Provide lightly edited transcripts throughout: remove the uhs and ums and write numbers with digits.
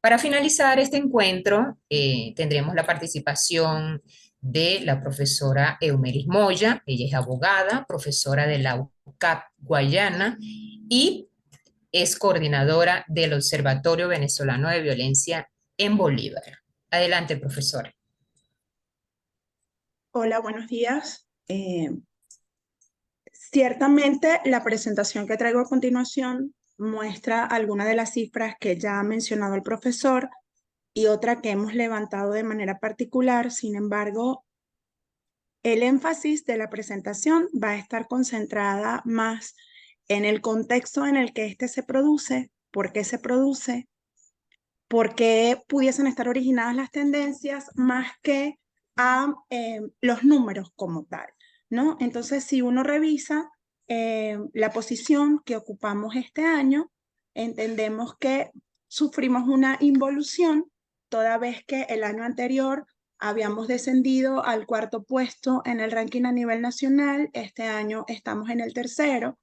Para finalizar este encuentro, tendremos la participación de la profesora Eumeris Moya. Ella es abogada, profesora de la UCAP Guayana y es coordinadora del Observatorio Venezolano de Violencia en Bolívar. Adelante, profesora. Hola, buenos días. Ciertamente, la presentación que traigo a continuación muestra algunas de las cifras que ya ha mencionado el profesor y otra que hemos levantado de manera particular. Sin embargo, el énfasis de la presentación va a estar concentrada más en el contexto en el que éste se produce, por qué pudiesen estar originadas las tendencias más que a los números como tal, ¿no? Entonces, si uno revisa la posición que ocupamos este año, entendemos que sufrimos una involución toda vez que el año anterior habíamos descendido al cuarto puesto en el ranking a nivel nacional. Este año estamos en el tercero,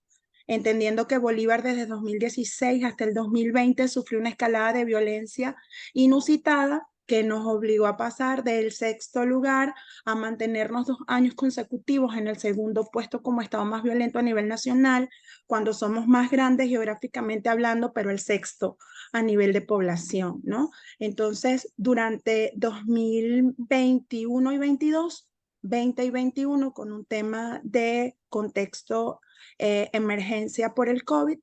entendiendo que Bolívar desde 2016 hasta el 2020 sufrió una escalada de violencia inusitada que nos obligó a pasar del sexto lugar a mantenernos 2 años consecutivos en el segundo puesto como estado más violento a nivel nacional, cuando somos más grandes geográficamente hablando, pero el sexto a nivel de población, ¿no? Entonces, durante 2021 y 22, 20 y 21, con un tema de contexto emergencia por el COVID,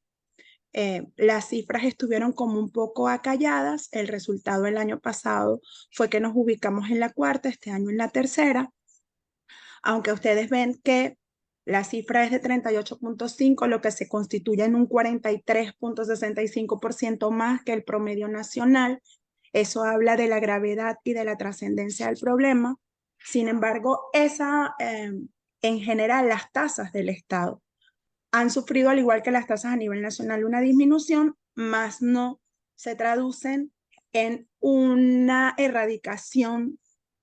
las cifras estuvieron como un poco acalladas. El resultado del año pasado fue que nos ubicamos en la cuarta, este año en la tercera, aunque ustedes ven que la cifra es de 38.5, lo que se constituye en un 43.65% más que el promedio nacional. Eso habla de la gravedad y de la trascendencia del problema. Sin embargo, en general, las tasas del Estado han sufrido, al igual que las tasas a nivel nacional, una disminución, más no se traducen en una erradicación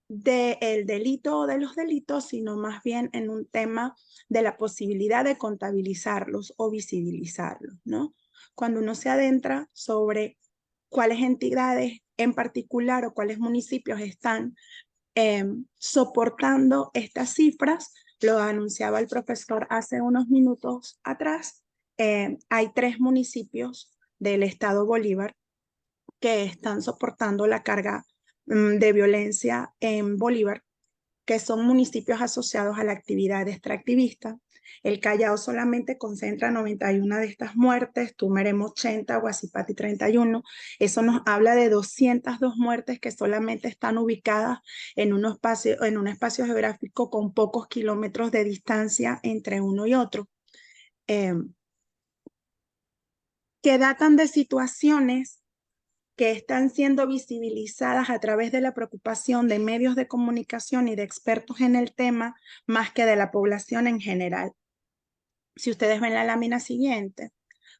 del delito o de los delitos, sino más bien en un tema de la posibilidad de contabilizarlos o visibilizarlos, ¿no? Cuando uno se adentra sobre cuáles entidades en particular o cuáles municipios están soportando estas cifras, lo anunciaba el profesor hace unos minutos atrás. Hay 3 municipios del estado Bolívar que están soportando la carga de violencia en Bolívar, que son municipios asociados a la actividad extractivista. El Callao solamente concentra 91 de estas muertes, Tumerem 80, Guasipati 31. Eso nos habla de 202 muertes que solamente están ubicadas en un espacio geográfico con pocos kilómetros de distancia entre uno y otro, eh, que datan de situaciones que están siendo visibilizadas a través de la preocupación de medios de comunicación y de expertos en el tema, más que de la población en general. Si ustedes ven la lámina siguiente,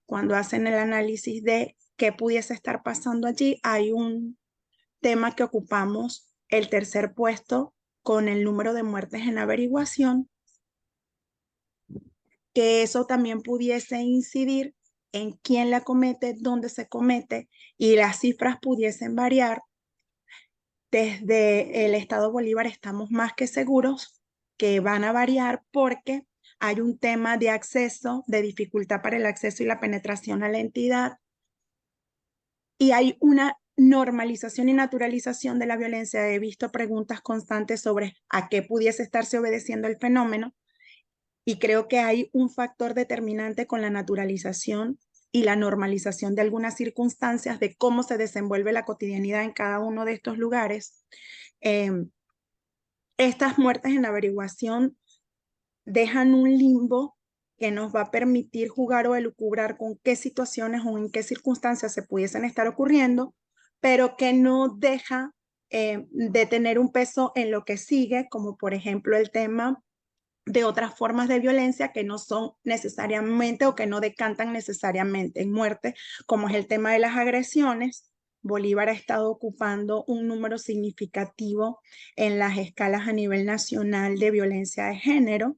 cuando hacen el análisis de qué pudiese estar pasando allí, hay un tema que ocupamos el tercer puesto con el número de muertes en averiguación, que eso también pudiese incidir en quién la comete, dónde se comete, y las cifras pudiesen variar. Desde el estado Bolívar estamos más que seguros que van a variar porque hay un tema de acceso, de dificultad para el acceso y la penetración a la entidad, y hay una normalización y naturalización de la violencia. He visto preguntas constantes sobre a qué pudiese estarse obedeciendo el fenómeno, y creo que hay un factor determinante con la naturalización y la normalización de algunas circunstancias de cómo se desenvuelve la cotidianidad en cada uno de estos lugares. Eh, estas muertes en averiguación dejan un limbo que nos va a permitir jugar o elucubrar con qué situaciones o en qué circunstancias se pudiesen estar ocurriendo, pero que no deja de tener un peso en lo que sigue, como por ejemplo el tema de otras formas de violencia que no son necesariamente o que no decantan necesariamente en muerte, como es el tema de las agresiones. Bolívar ha estado ocupando un número significativo en las escalas a nivel nacional de violencia de género.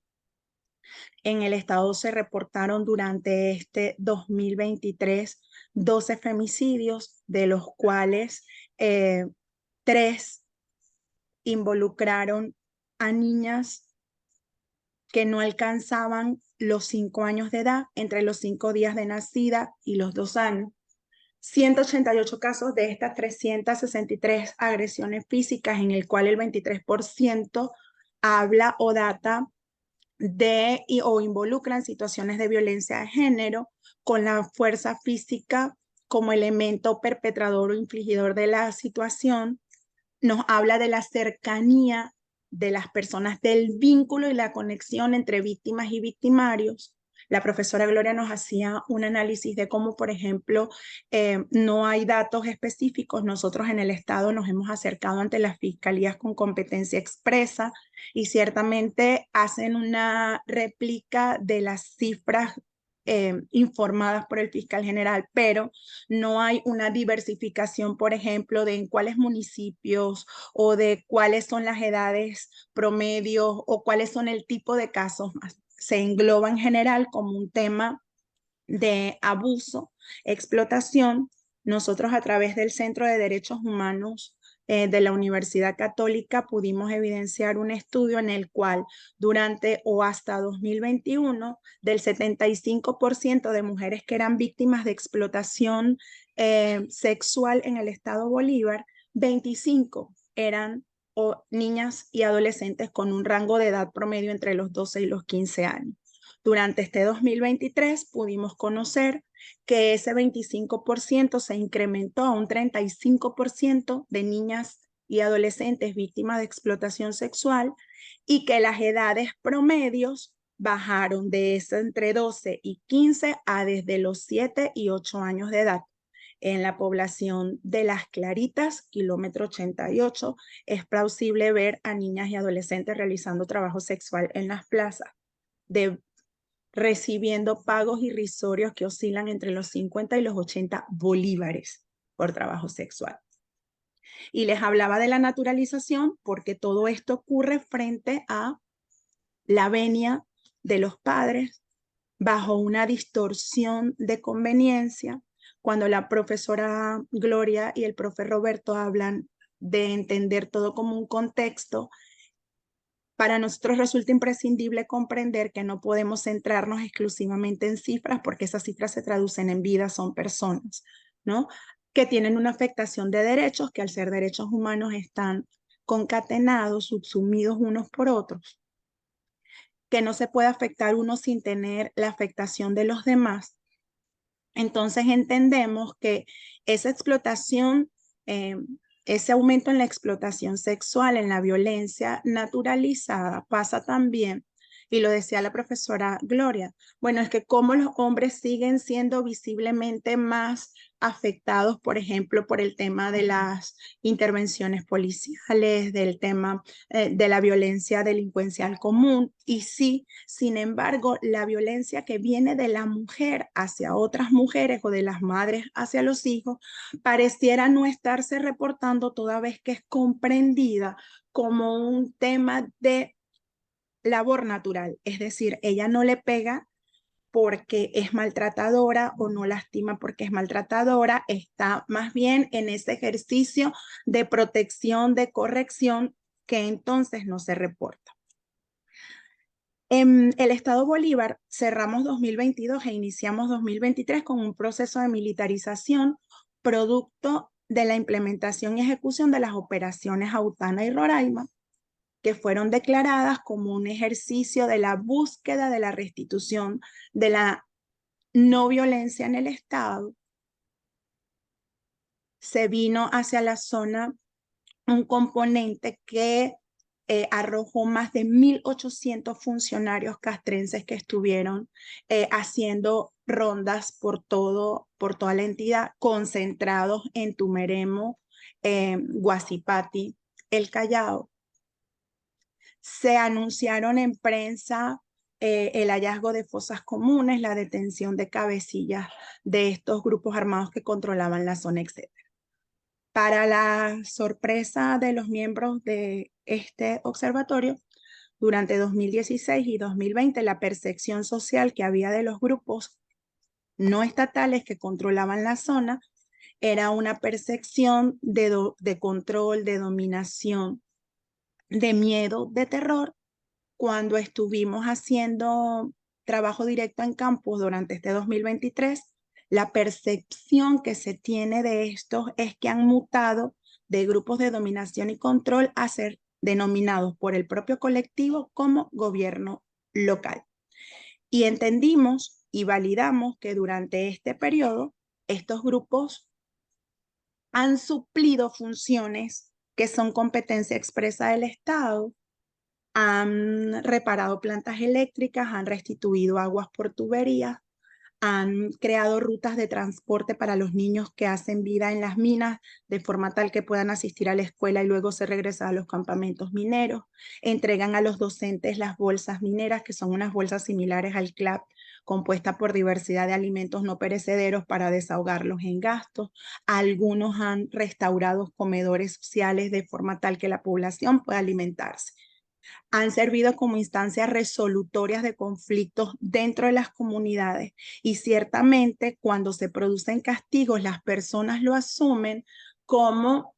En el estado se reportaron durante este 2023 12 femicidios, de los cuales 3 involucraron a niñas que no alcanzaban los 5 años de edad, entre los 5 días de nacida y los 2 años. 188 casos de estas 363 agresiones físicas, en el cual el 23% habla o data de o involucran situaciones de violencia de género, con la fuerza física como elemento perpetrador o infligidor de la situación. Nos habla de la cercanía de las personas, del vínculo y la conexión entre víctimas y victimarios. La profesora Gloria nos hacía un análisis de cómo, por ejemplo, no hay datos específicos. Nosotros en el Estado nos hemos acercado ante las fiscalías con competencia expresa y ciertamente hacen una réplica de las cifras informadas por el fiscal general, pero no hay una diversificación, por ejemplo, de en cuáles municipios o de cuáles son las edades promedio o cuáles son el tipo de casos más. Se engloba en general como un tema de abuso, explotación. Nosotros a través del Centro de Derechos Humanos de la Universidad Católica pudimos evidenciar un estudio en el cual durante o hasta 2021 del 75% de mujeres que eran víctimas de explotación sexual en el estado Bolívar, 25 eran niñas y adolescentes con un rango de edad promedio entre los 12 y los 15 años. Durante este 2023 pudimos conocer que ese 25% se incrementó a un 35% de niñas y adolescentes víctimas de explotación sexual y que las edades promedios bajaron de ese entre 12 y 15 a desde los 7 y 8 años de edad. En la población de Las Claritas, kilómetro 88, es plausible ver a niñas y adolescentes realizando trabajo sexual en las plazas, recibiendo pagos irrisorios que oscilan entre los 50 y los 80 bolívares por trabajo sexual. Y les hablaba de la naturalización porque todo esto ocurre frente a la venia de los padres bajo una distorsión de conveniencia. Cuando la profesora Gloria y el profe Roberto hablan de entender todo como un contexto, para nosotros resulta imprescindible comprender que no podemos centrarnos exclusivamente en cifras, porque esas cifras se traducen en vidas, son personas, ¿no? Que tienen una afectación de derechos, que al ser derechos humanos están concatenados, subsumidos unos por otros, que no se puede afectar uno sin tener la afectación de los demás. Entonces entendemos que esa explotación, ese aumento en la explotación sexual, en la violencia naturalizada, pasa también, y lo decía la profesora Gloria, bueno, es que cómo los hombres siguen siendo visiblemente más afectados, por ejemplo, por el tema de las intervenciones policiales, del tema de la violencia delincuencial común. Y sí, sin embargo, la violencia que viene de la mujer hacia otras mujeres o de las madres hacia los hijos pareciera no estarse reportando, toda vez que es comprendida como un tema de labor natural. Es decir, ella no le pega porque es maltratadora o no lastima porque es maltratadora, está más bien en ese ejercicio de protección, de corrección, que entonces no se reporta. En el Estado Bolívar cerramos 2022 e iniciamos 2023 con un proceso de militarización producto de la implementación y ejecución de las operaciones Autana y Roraima, que fueron declaradas como un ejercicio de la búsqueda de la restitución de la no violencia en el Estado. Se vino hacia la zona un componente que arrojó más de 1.800 funcionarios castrenses que estuvieron haciendo rondas por toda la entidad, concentrados en Tumeremo, Guasipati, El Callao. Se anunciaron en prensa el hallazgo de fosas comunes, la detención de cabecillas de estos grupos armados que controlaban la zona, etc. Para la sorpresa de los miembros de este observatorio, Durante 2016 y 2020, la percepción social que había de los grupos no estatales que controlaban la zona era una percepción de control, de dominación, de miedo, de terror. Cuando estuvimos haciendo trabajo directo en campus durante este 2023, la percepción que se tiene de estos es que han mutado de grupos de dominación y control a ser denominados por el propio colectivo como gobierno local. Y entendimos y validamos que durante este periodo estos grupos han suplido funciones que son competencia expresa del Estado, han reparado plantas eléctricas, han restituido aguas por tuberías, han creado rutas de transporte para los niños que hacen vida en las minas, de forma tal que puedan asistir a la escuela y luego se regresan a los campamentos mineros. Entregan a los docentes las bolsas mineras, que son unas bolsas similares al CLAP, compuesta por diversidad de alimentos no perecederos para desahogarlos en gastos. Algunos han restaurado comedores sociales de forma tal que la población pueda alimentarse. Han servido como instancias resolutorias de conflictos dentro de las comunidades y ciertamente cuando se producen castigos las personas lo asumen como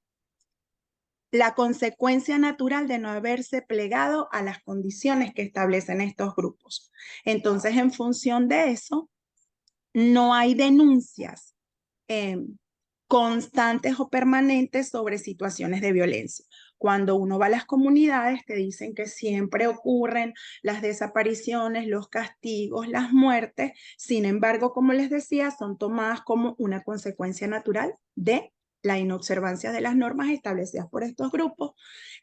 la consecuencia natural de no haberse plegado a las condiciones que establecen estos grupos. Entonces, en función de eso, no hay denuncias eh, constantes o permanentes sobre situaciones de violencia. Cuando uno va a las comunidades, te dicen que siempre ocurren las desapariciones, los castigos, las muertes. Sin embargo, como les decía, son tomadas como una consecuencia natural de la inobservancia de las normas establecidas por estos grupos,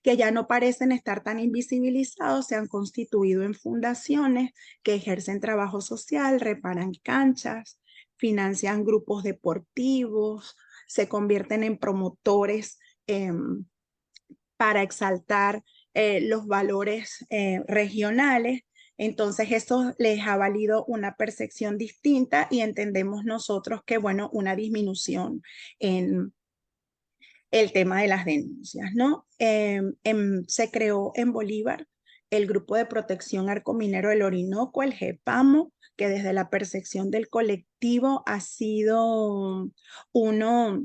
que ya no parecen estar tan invisibilizados, se han constituido en fundaciones que ejercen trabajo social, reparan canchas, financian grupos deportivos, se convierten en promotores para exaltar los valores regionales. Entonces eso les ha valido una percepción distinta y entendemos nosotros que, bueno, una disminución en el tema de las denuncias, ¿no? Se creó en Bolívar el Grupo de Protección Arcominero del Orinoco, el GEPAMO, que desde la percepción del colectivo ha sido uno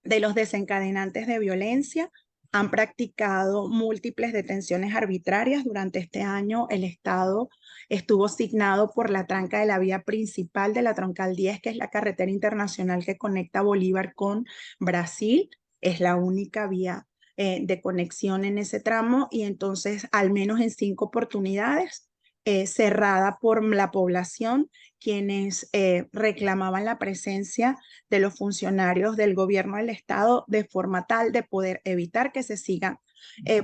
de los desencadenantes de violencia. Han practicado múltiples detenciones arbitrarias. Durante este año el Estado estuvo signado por la tranca de la vía principal de la Troncal 10, que es la carretera internacional que conecta Bolívar con Brasil. Es la única vía de conexión en ese tramo y entonces al menos en 5 oportunidades cerrada por la población, quienes reclamaban la presencia de los funcionarios del gobierno del Estado de forma tal de poder evitar que se sigan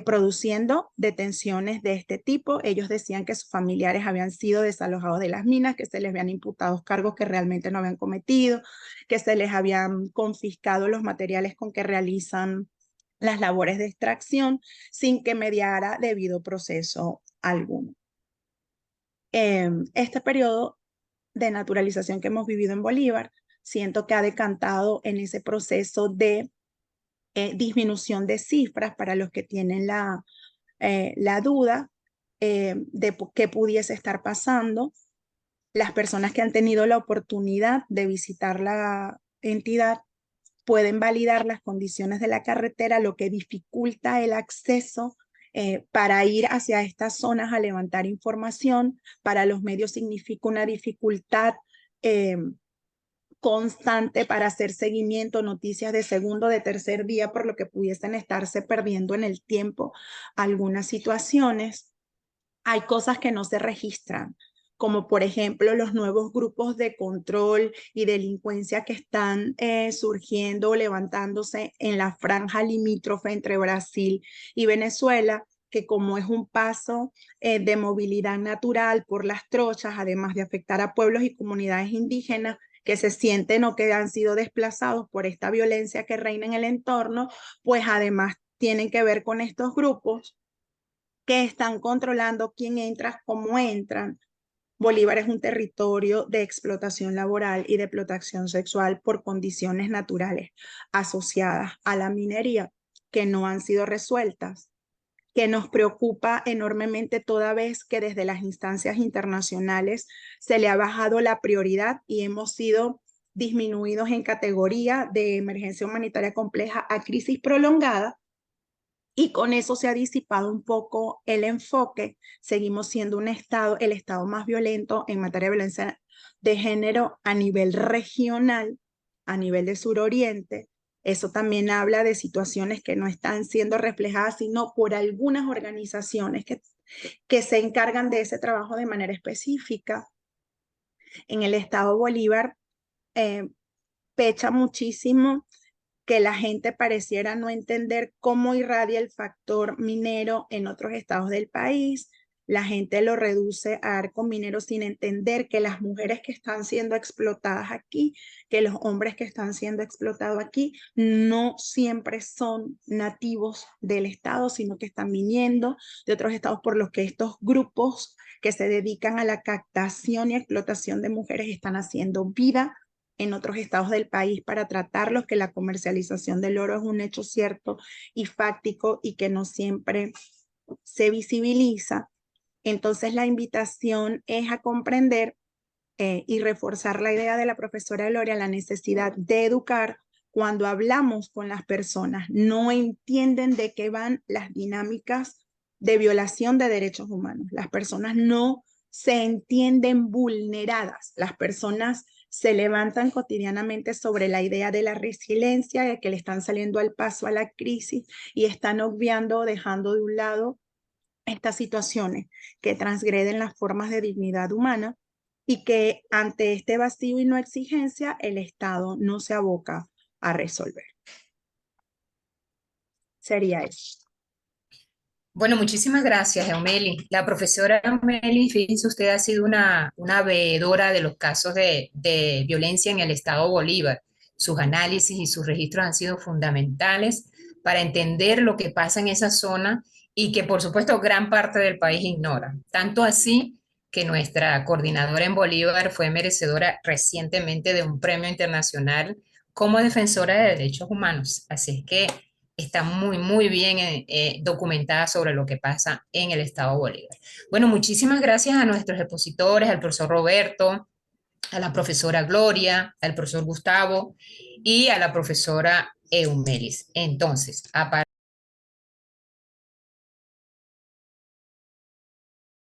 produciendo detenciones de este tipo. Ellos decían que sus familiares habían sido desalojados de las minas, que se les habían imputado cargos que realmente no habían cometido, que se les habían confiscado los materiales con que realizan las labores de extracción sin que mediara debido proceso alguno. Este periodo de naturalización que hemos vivido en Bolívar, siento que ha decantado en ese proceso de disminución de cifras para los que tienen la duda de qué pudiese estar pasando. Las personas que han tenido la oportunidad de visitar la entidad pueden validar las condiciones de la carretera, lo que dificulta el acceso para ir hacia estas zonas a levantar información. Para los medios significa una dificultad constante para hacer seguimiento, noticias de segundo, de tercer día, por lo que pudiesen estarse perdiendo en el tiempo algunas situaciones. Hay cosas que no se registran, como por ejemplo los nuevos grupos de control y delincuencia que están surgiendo o levantándose en la franja limítrofe entre Brasil y Venezuela, que como es un paso de movilidad natural por las trochas, además de afectar a pueblos y comunidades indígenas que se sienten o que han sido desplazados por esta violencia que reina en el entorno, pues además tienen que ver con estos grupos que están controlando quién entra, cómo entran. Bolívar es un territorio de explotación laboral y de explotación sexual por condiciones naturales asociadas a la minería que no han sido resueltas, que nos preocupa enormemente toda vez que desde las instancias internacionales se le ha bajado la prioridad y hemos sido disminuidos en categoría de emergencia humanitaria compleja a crisis prolongada, y con eso se ha disipado un poco el enfoque. Seguimos siendo el estado más violento en materia de violencia de género a nivel regional, a nivel de suroriente. Eso también habla de situaciones que no están siendo reflejadas, sino por algunas organizaciones que se encargan de ese trabajo de manera específica. En el estado Bolívar, eh, pecha muchísimo que la gente pareciera no entender cómo irradia el factor minero en otros estados del país. La gente lo reduce a arco minero sin entender que las mujeres que están siendo explotadas aquí, que los hombres que están siendo explotados aquí, no siempre son nativos del estado, sino que están viniendo de otros estados, por los que estos grupos que se dedican a la captación y explotación de mujeres están haciendo vida en otros estados del país para tratarlos, que la comercialización del oro es un hecho cierto y fáctico y que no siempre se visibiliza. Entonces la invitación es a comprender y reforzar la idea de la profesora Gloria, la necesidad de educar. Cuando hablamos con las personas, no entienden de qué van las dinámicas de violación de derechos humanos. Las personas no se entienden vulneradas. Las personas se levantan cotidianamente sobre la idea de la resiliencia, de que le están saliendo al paso a la crisis y están obviando o dejando de un lado estas situaciones que transgreden las formas de dignidad humana, y que ante este vacío y no exigencia, el Estado no se aboca a resolver. Sería eso. Bueno, muchísimas gracias, Eumeli. La profesora Eumeli, fíjense usted, ha sido una veedora de los casos de violencia en el estado Bolívar. Sus análisis y sus registros han sido fundamentales para entender lo que pasa en esa zona y que, por supuesto, gran parte del país ignora. Tanto así que nuestra coordinadora en Bolívar fue merecedora recientemente de un premio internacional como defensora de derechos humanos. Así es que está muy, muy bien documentada sobre lo que pasa en el estado Bolívar. Bueno, muchísimas gracias a nuestros expositores, al profesor Roberto, a la profesora Gloria, al profesor Gustavo y a la profesora Eumelis. Entonces, a